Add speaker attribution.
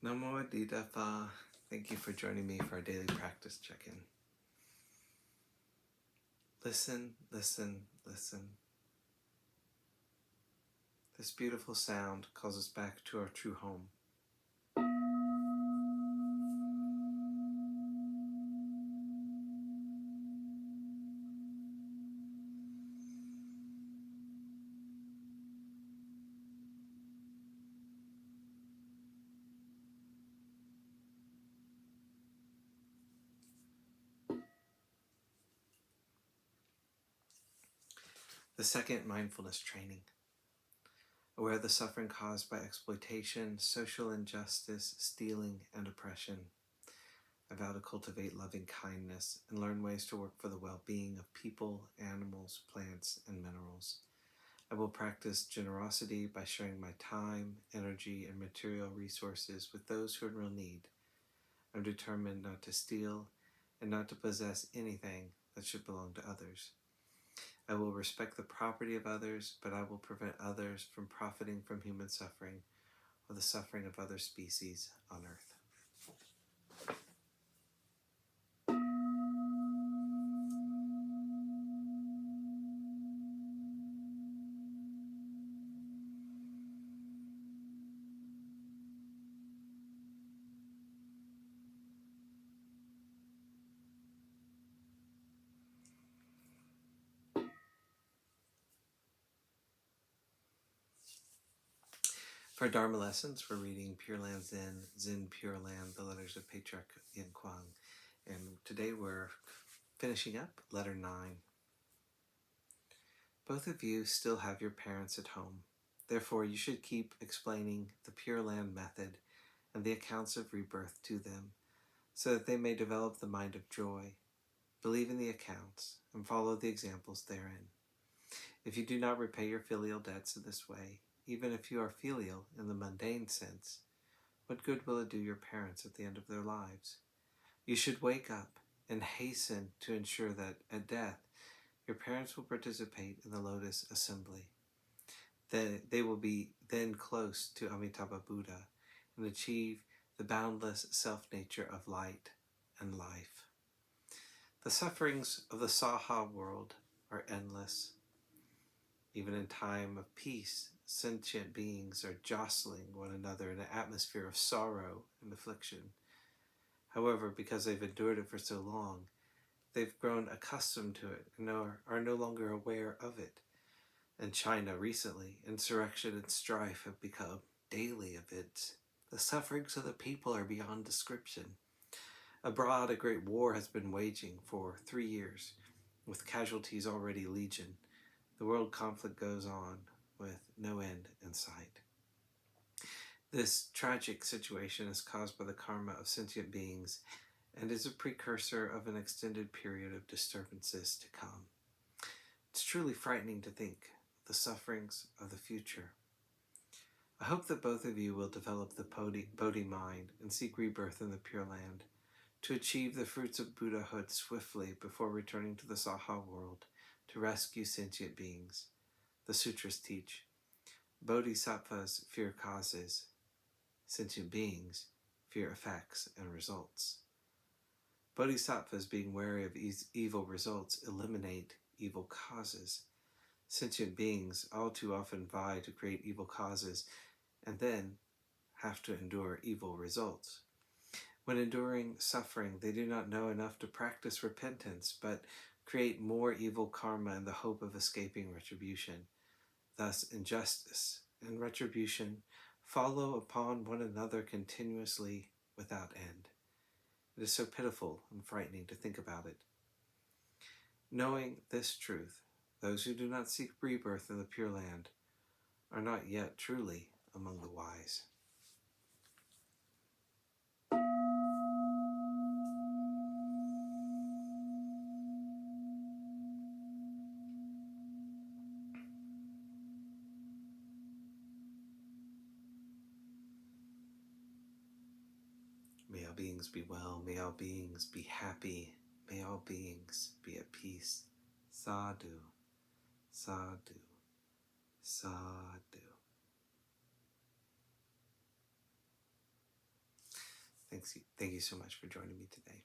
Speaker 1: Namo Amitabha. Thank you for joining me for our daily practice check-in. Listen, listen, listen. This beautiful sound calls us back to our true home. The second mindfulness training. Aware of the suffering caused by exploitation, social injustice, stealing, and oppression. I vow to cultivate loving kindness and learn ways to work for the well-being of people, animals, plants, and minerals. I will practice generosity by sharing my time, energy, and material resources with those who are in real need. I'm determined not to steal and not to possess anything that should belong to others. I will respect the property of others, but I will prevent others from profiting from human suffering or the suffering of other species on earth. For Dharma lessons, we're reading Pure-Land Zen Pure-Land, the letters of Patriarch Yin Kuang. And today we're finishing up letter 9. Both of you still have your parents at home. Therefore, you should keep explaining the Pure-Land method and the accounts of rebirth to them, so that they may develop the mind of joy, believe in the accounts, and follow the examples therein. If you do not repay your filial debts in this way, even if you are filial in the mundane sense, what good will it do your parents at the end of their lives? You should wake up and hasten to ensure that at death, your parents will participate in the Lotus Assembly. They will be then close to Amitabha Buddha and achieve the boundless self-nature of light and life. The sufferings of the Saha world are endless. Even in time of peace, sentient beings are jostling one another in an atmosphere of sorrow and affliction. However, because they've endured it for so long, they've grown accustomed to it and are no longer aware of it. In China recently, insurrection and strife have become daily events. The sufferings of the people are beyond description. Abroad, a great war has been waging for 3 years, with casualties already legion. The world conflict goes on with no end in sight. This tragic situation is caused by the karma of sentient beings and is a precursor of an extended period of disturbances to come. It's truly frightening to think of the sufferings of the future. I hope that both of you will develop the Bodhi-mind and seek rebirth in the Pure-Land to achieve the fruits of Buddhahood swiftly before returning to the Saha world to rescue sentient beings. The sutras teach, Bodhisattvas fear causes, sentient beings fear effects and results. Bodhisattvas, being wary of evil results, eliminate evil causes. Sentient beings all too often vie to create evil causes and then have to endure evil results. When enduring suffering, they do not know enough to practice repentance, but create more evil karma in the hope of escaping retribution. Thus, injustice and retribution follow upon one another continuously without end. It is so pitiful and frightening to think about it. Knowing this truth, those who do not seek rebirth in the Pure-Land are not yet truly among the wise. May all beings be well, may all beings be happy, may all beings be at peace. Sadhu, sadhu, sadhu. Thank you so much for joining me today.